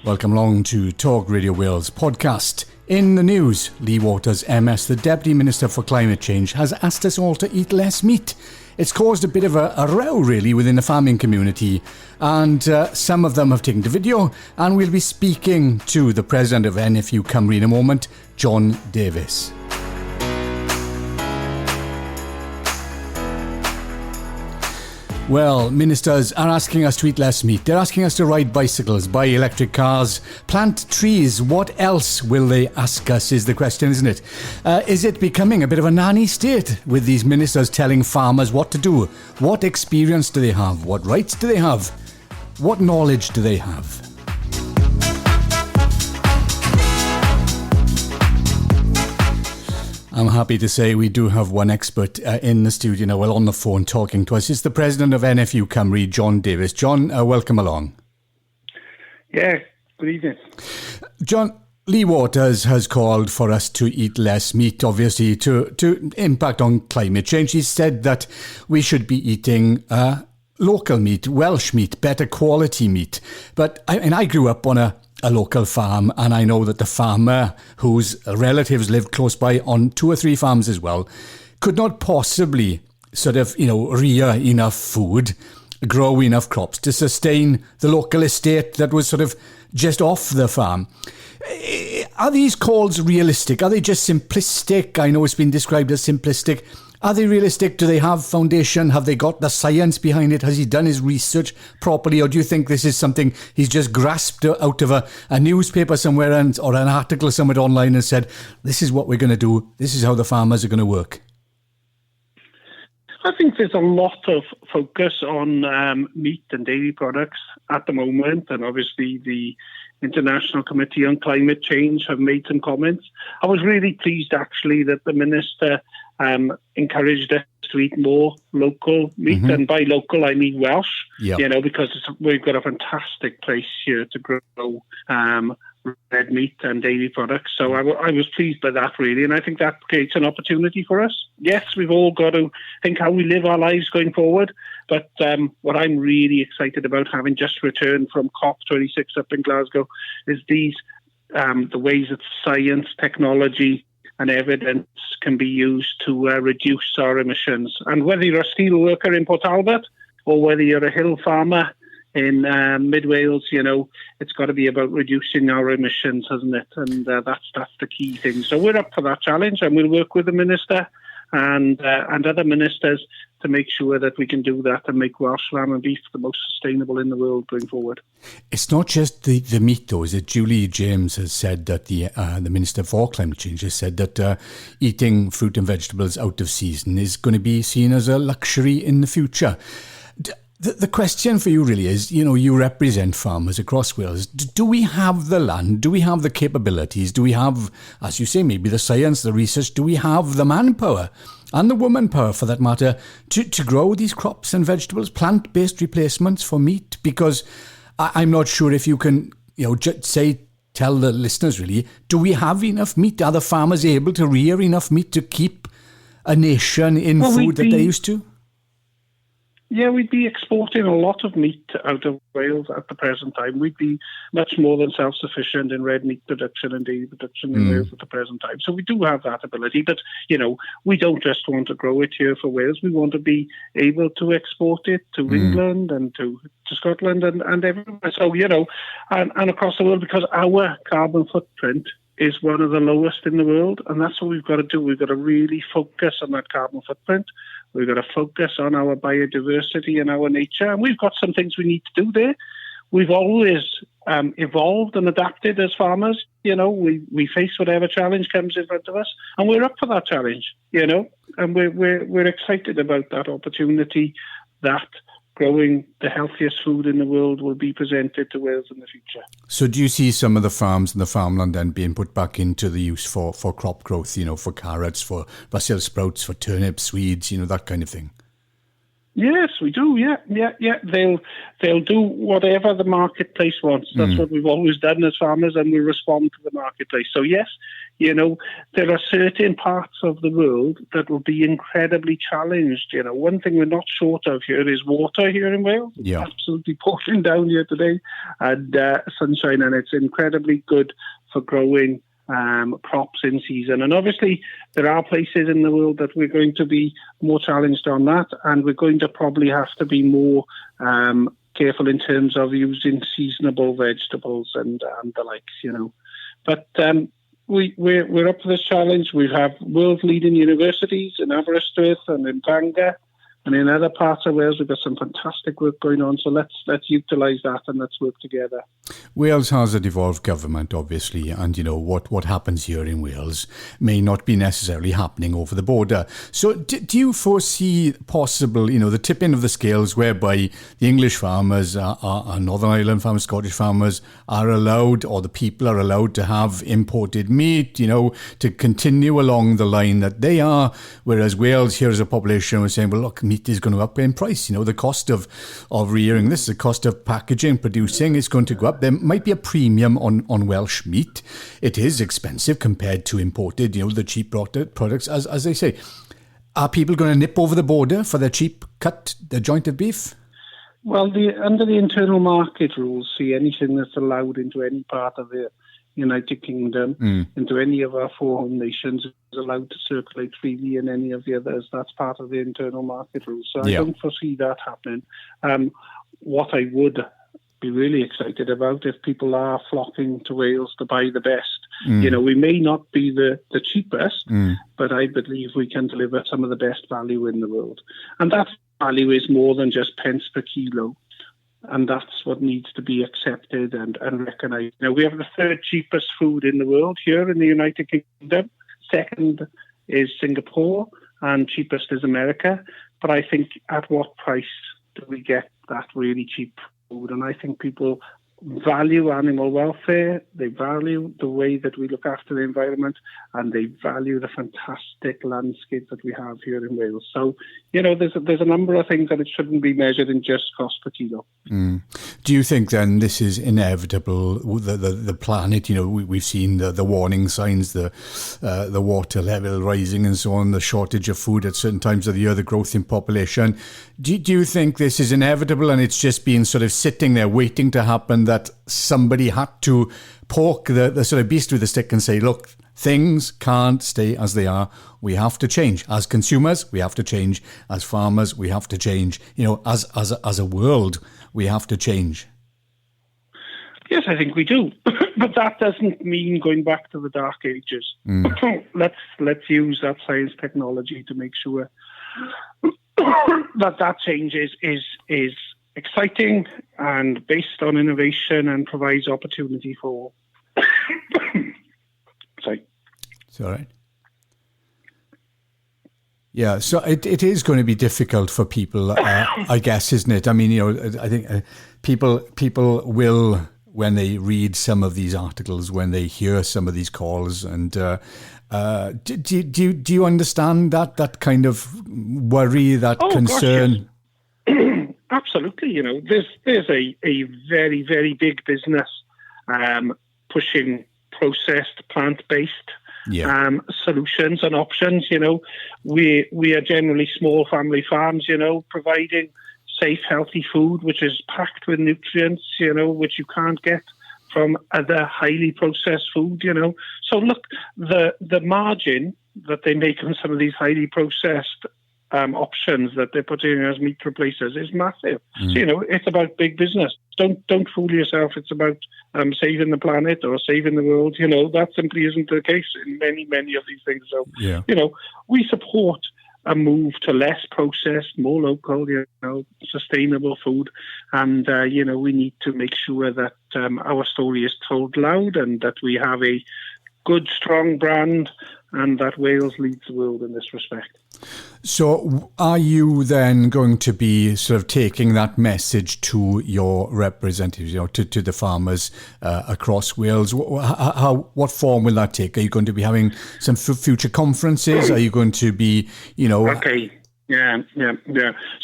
Welcome along to Talk Radio Wales podcast. In the news, Lee Waters MS, the Deputy Minister for Climate Change, has asked us all to eat less meat. It's caused a bit of a row really within the farming community, and some of them have taken to video, and we'll be speaking to the President of NFU Cymru in a moment, John Davies. Well, ministers are asking us to eat less meat. They're asking us to ride bicycles, buy electric cars, plant trees. What else will they ask us is the question, isn't it? Is it becoming a bit of a nanny state with these ministers telling farmers what to do? What experience do they have? What rights do they have? What knowledge do they have? I'm happy to say we do have one expert in the studio now, well, on the phone talking to us. It's the President of NFU Cymru, John Davies. John, welcome along. Yeah, good evening. John, Lee Waters has called for us to eat less meat, obviously, to impact on climate change. He said that we should be eating local meat, Welsh meat, better quality meat. But I grew up on a local farm, and I know that the farmer whose relatives lived close by on 2 or 3 farms as well could not possibly rear enough food, grow enough crops to sustain the local estate that was sort of just off the farm. Are these calls realistic? Are they just simplistic? I know it's been described as simplistic. Are they realistic? Do they have foundation? Have they got the science behind it? Has he done his research properly? Or do you think this is something he's just grasped out of a newspaper somewhere or an article somewhere online and said, this is what we're going to do. This is how the farmers are going to work? I think there's a lot of focus on meat and dairy products at the moment. And obviously the International Committee on Climate Change have made some comments. I was really pleased actually that the Minister encouraged us to eat more local meat, and by local I mean Welsh. Yep. Because we've got a fantastic place here to grow red meat and dairy products. So I was pleased by that really, and I think that creates an opportunity for us. Yes, we've all got to think how we live our lives going forward, but what I'm really excited about, having just returned from COP26 up in Glasgow, is these the ways that science, technology and evidence can be used to reduce our emissions. And whether you're a steel worker in Port Talbot or whether you're a hill farmer in mid Wales, it's got to be about reducing our emissions, hasn't it? And that's the key thing. So we're up for that challenge, and we'll work with the Minister and other ministers to make sure that we can do that and make Welsh lamb and beef the most sustainable in the world going forward. It's not just the meat, though, is it? Julie James has said that the Minister for Climate Change has said that eating fruit and vegetables out of season is going to be seen as a luxury in the future. The question for you really is, you represent farmers across Wales. Do we have the land? Do we have the capabilities? Do we have, as you say, maybe the science, the research? Do we have the manpower and the woman power, for that matter, to grow these crops and vegetables, plant-based replacements for meat? Because I'm not sure if you can, tell the listeners really, do we have enough meat? Are the farmers able to rear enough meat to keep a nation in food that they used to? Yeah, we'd be exporting a lot of meat out of Wales at the present time. We'd be much more than self-sufficient in red meat production and dairy production in Wales at the present time. So we do have that ability. But, we don't just want to grow it here for Wales. We want to be able to export it to England and to Scotland and everywhere. So, and across the world, because our carbon footprint is one of the lowest in the world. And that's what we've got to do. We've got to really focus on that carbon footprint. We've got to focus on our biodiversity and our nature. And we've got some things we need to do there. We've always evolved and adapted as farmers. We face whatever challenge comes in front of us, and we're up for that challenge, and we're excited about that opportunity that growing the healthiest food in the world will be presented to Wales in the future. So do you see some of the farms and the farmland then being put back into the use for crop growth, for carrots, for Brussels sprouts, for turnips, Swedes, that kind of thing? Yes, we do. Yeah. They'll do whatever the marketplace wants. That's what we've always done as farmers, and we respond to the marketplace. So yes, There are certain parts of the world that will be incredibly challenged. One thing we're not short of here is water here in Wales. Yeah. It's absolutely pouring down here today, and sunshine, and it's incredibly good for growing crops in season. And obviously, there are places in the world that we're going to be more challenged on that, and we're going to probably have to be more careful in terms of using seasonable vegetables and the likes. But we're up for this challenge. We have world-leading universities in Aberystwyth and in Bangor, and in other parts of Wales, we've got some fantastic work going on. So let's utilise that and let's work together. Wales has a devolved government, obviously, and what happens here in Wales may not be necessarily happening over the border. So do you foresee possible, the tipping of the scales whereby the English farmers, our Northern Ireland farmers, Scottish farmers are allowed, or the people are allowed to have imported meat, to continue along the line that they are, whereas Wales, here as a population, we're saying, well, look, meat is going to up in price. The cost of rearing this, the cost of packaging, producing is going to go up. There might be a premium on Welsh meat. It is expensive compared to imported, the cheap products, as they say. Are people going to nip over the border for their cheap cut, their jointed beef? Well, under the internal market rules, anything that's allowed into any part of the United Kingdom, into any of our 4 home nations, is allowed to circulate freely in any of the others. That's part of the internal market rules. So I don't foresee that happening. What I would be really excited about, if people are flocking to Wales to buy the best, we may not be the cheapest, but I believe we can deliver some of the best value in the world. And that value is more than just pence per kilo. And that's what needs to be accepted and recognised. We have the 3rd cheapest food in the world here in the United Kingdom. Second is Singapore, and cheapest is America. But I think, at what price do we get that really cheap food? And I think people value animal welfare, they value the way that we look after the environment, and they value the fantastic landscape that we have here in Wales. So, there's a number of things that it shouldn't be measured in just cost per kilo. Do you think then this is inevitable? The planet, we've seen the warning signs, the water level rising and so on, the shortage of food at certain times of the year, the growth in population. Do you think this is inevitable and it's just been sort of sitting there waiting to happen, that somebody had to poke the sort of beast with a stick and say, look, things can't stay as they are. We have to change. As consumers, we have to change. As farmers, we have to change. As a world, we have to change. Yes, I think we do. But that doesn't mean going back to the Dark Ages. Let's use that science technology to make sure that change is exciting and based on innovation and provides opportunity for all. Sorry. It's all right. Yeah, so it is going to be difficult for people, I guess, isn't it? I mean, I think people will, when they read some of these articles, when they hear some of these calls, and do you understand that kind of worry, that concern? Gosh, yes. Absolutely. There's a very, very big business pushing processed, plant-based solutions and options. We are generally small family farms, providing safe, healthy food, which is packed with nutrients, which you can't get from other highly processed food, So look, the margin that they make on some of these highly processed options that they're putting as meat replacers is massive. So, it's about big business. Don't fool yourself. It's about saving the planet or saving the world. That simply isn't the case in many, many of these things. So, we support a move to less processed, more local, sustainable food. And, we need to make sure that our story is told loud and that we have a good, strong brand and that Wales leads the world in this respect. So are you then going to be sort of taking that message to your representatives, to the farmers across Wales? What form will that take? Are you going to be having some future conferences? Are you going to be, Okay, yeah.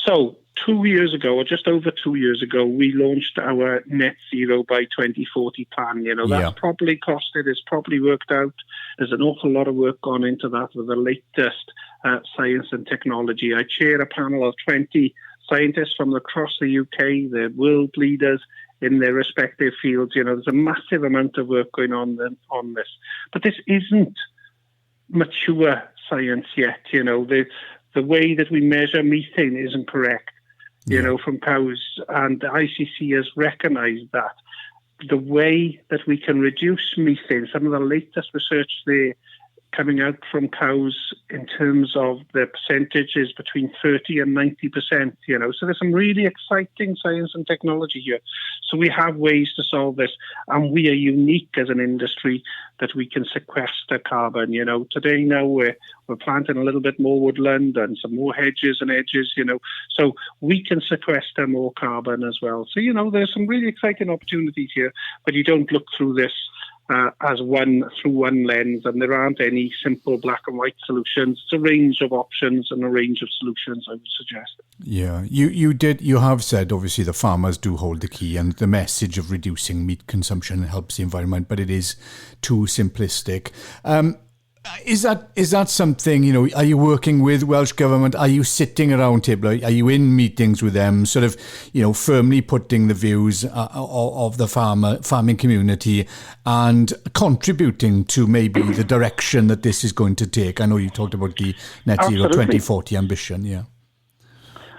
So 2 years ago, or just over 2 years ago, we launched our net zero by 2040 plan. That's probably costed, it's probably worked out. There's an awful lot of work gone into that with the latest science and technology. I chair a panel of 20 scientists from across the UK, the world leaders in their respective fields. There's a massive amount of work going on this. But this isn't mature science yet. The way that we measure methane isn't correct, from cows. And the ICC has recognised that. The way that we can reduce methane, some of the latest research there coming out from cows in terms of the percentages between 30 and 90%, So there's some really exciting science and technology here. So we have ways to solve this, and we are unique as an industry that we can sequester carbon. Today now we're planting a little bit more woodland and some more hedges and edges, so we can sequester more carbon as well. So, there's some really exciting opportunities here, but you don't look through this through one lens, and there aren't any simple black and white solutions. It's a range of options and a range of solutions, I would suggest. Yeah, you have said obviously the farmers do hold the key, and the message of reducing meat consumption helps the environment, but it is too simplistic. Is that something, are you working with Welsh Government? Are you sitting around table? Are you in meetings with them, sort of, firmly putting the views of the farming community and contributing to maybe the direction that this is going to take? I know you talked about the net zero 2040 ambition, yeah.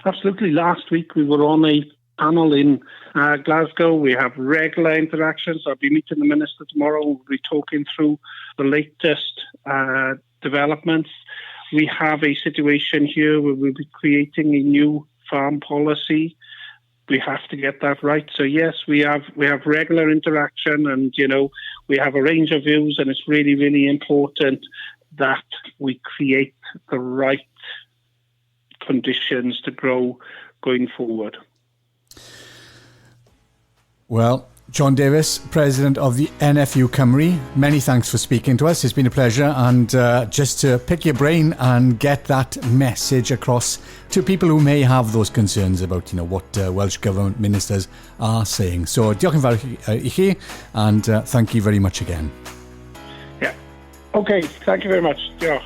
Absolutely. Last week we were on a panel in Glasgow. We have regular interactions. I'll be meeting the Minister tomorrow. We'll be talking through the latest developments. We have a situation here where we'll be creating a new farm policy. We have to get that right. So yes, we have regular interaction, and we have a range of views, and it's really, really important that we create the right conditions to grow going forward. Well, John Davies, President of the NFU Cymru, many thanks for speaking to us. It's been a pleasure, and just to pick your brain and get that message across to people who may have those concerns about what Welsh Government ministers are saying. So diolch yn fawr I chi, and thank you very much again. Yeah. Okay, thank you very much. Diolch.